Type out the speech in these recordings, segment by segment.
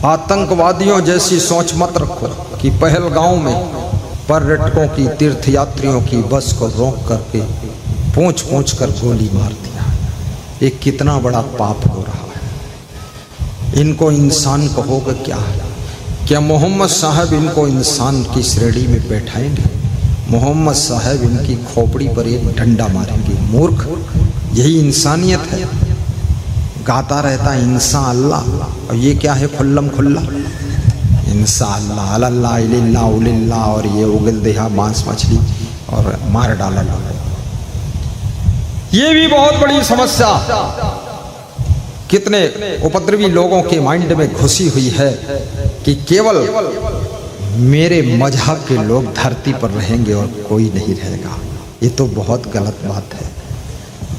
आतंकवादियों जैसी सोच मत रखो कि पहलगांव में पर्यटकों की, तीर्थयात्रियों की बस को रोक करके पूंछ पूंछ कर गोली मार दिया। ये कितना बड़ा पाप हो रहा है। इनको इंसान कहोगे क्या? क्या मोहम्मद साहब इनको इंसान की श्रेणी में बैठाएंगे? मोहम्मद साहब इनकी खोपड़ी पर एक डंडा मारेंगे। मूर्ख, यही इंसानियत है। गाता रहता है इंसा अल्लाह, और ये क्या है? खुल्लम खुल्ला इंसा अल्लाह अल्लाह इल्ला उल्ला, और ये उगल देहा मांस मछली और मार डाला। ये भी बहुत बड़ी समस्या कितने उपद्रवी लोगों के माइंड में घुसी हुई है कि केवल मेरे मजहब के लोग धरती पर रहेंगे और कोई नहीं रहेगा। ये तो बहुत गलत बात है।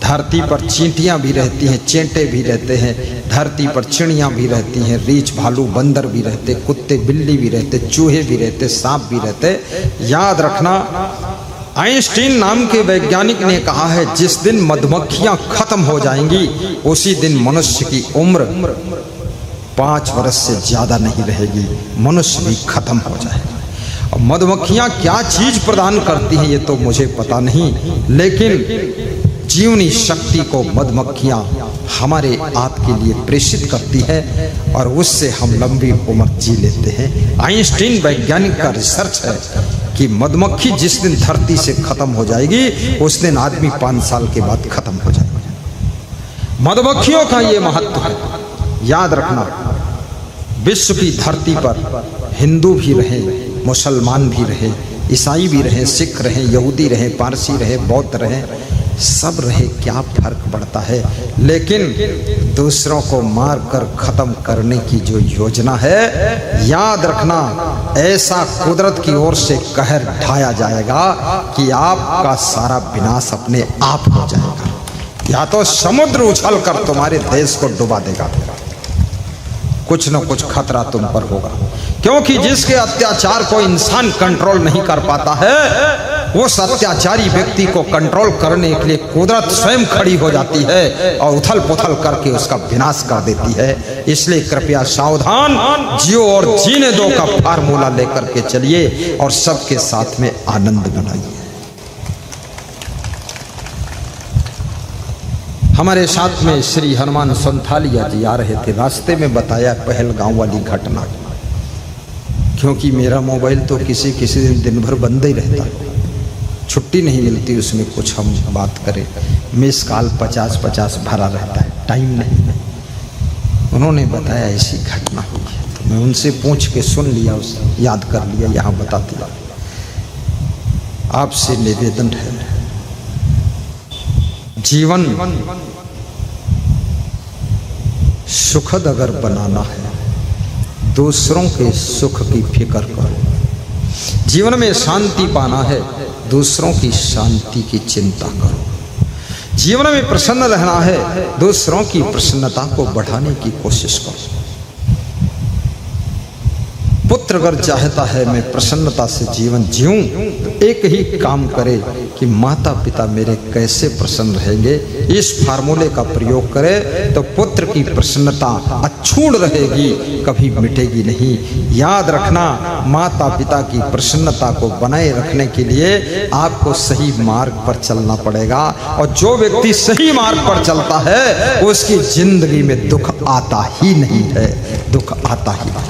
धरती पर चींटियां भी रहती हैं, चेंटे भी रहते हैं, धरती पर चिड़ियां भी रहती हैं, रीछ भालू बंदर भी रहते, कुत्ते बिल्ली भी रहते, चूहे भी रहते, सांप भी रहते। याद रखना, आइंस्टीन नाम के वैज्ञानिक ने कहा है जिस दिन मधुमक्खियां खत्म हो जाएंगी उसी दिन मनुष्य की उम्र 5 वर्ष से ज्यादा नहीं रहेगी, मनुष्य भी खत्म हो जाएगा। और मधुमक्खियां क्या चीज प्रदान करती हैं ये तो मुझे पता नहीं, लेकिन जीवनी शक्ति को मधुमक्खियां हमारे आप के लिए प्रेषित करती है और उससे हम लंबी उम्र जी लेते हैं। आइंस्टीन वैज्ञानिक का रिसर्च है कि मधुमक्खी जिस दिन धरती से खत्म हो जाएगी उस दिन आदमी 5 साल के बाद खत्म हो जाएगा। मधुमक्खियों का ये महत्व है। याद रखना, विश्व की धरती पर हिंदू भी रहे, मुसलमान भी रहे, ईसाई भी रहे, सिख रहे, यहूदी रहे, पारसी रहे, बौद्ध रहे, सब रहे, क्या फर्क पड़ता है। लेकिन दूसरों को मार कर खत्म करने की जो योजना है, याद रखना, ऐसा कुदरत की ओर से कहर ढाया जाएगा कि आपका सारा विनाश अपने आप हो जाएगा। या तो समुद्र उछल कर तुम्हारे देश को डुबा देगा, कुछ न कुछ खतरा तुम पर होगा। क्योंकि जिसके अत्याचार को इंसान कंट्रोल नहीं कर पाता है, उस अत्याचारी व्यक्ति को कंट्रोल करने के लिए कुदरत स्वयं खड़ी हो जाती है और उथल पुथल करके उसका विनाश कर देती है। इसलिए कृपया सावधान, जियो और जीने दो का फार्मूला लेकर के चलिए और सबके साथ में आनंद बनाइए। हमारे साथ में श्री हनुमान संथालिया जी आ रहे थे, रास्ते में बताया पहलगांव वाली घटना, क्योंकि मेरा मोबाइल तो किसी दिन भर बंद ही रहता है, छुट्टी नहीं मिलती उसमें कुछ हम बात करें। मिस कॉल 50-50 भरा रहता है, टाइम नहीं। उन्होंने बताया ऐसी घटना हुई है, तो मैं उनसे पूछ के सुन लिया, उस याद कर लिया, यहाँ बता दिया। आपसे निवेदन है, जीवन सुखद अगर बनाना है, दूसरों के सुख की फिक्र करो। जीवन में शांति पाना है, दूसरों की शांति की चिंता करो। जीवन में प्रसन्न रहना है, दूसरों की प्रसन्नता को बढ़ाने की कोशिश करो। पुत्र अगर चाहता है मैं प्रसन्नता से जीवन जीऊं, तो एक ही काम करे कि माता पिता मेरे कैसे प्रसन्न रहेंगे, इस फार्मूले का प्रयोग करे तो पुत्र की प्रसन्नता अछूट रहेगी, कभी मिटेगी नहीं। याद रखना, माता पिता की प्रसन्नता को बनाए रखने के लिए आपको सही मार्ग पर चलना पड़ेगा, और जो व्यक्ति सही मार्ग पर चलता है उसकी जिंदगी में दुख आता ही नहीं है, दुख आता ही नहीं।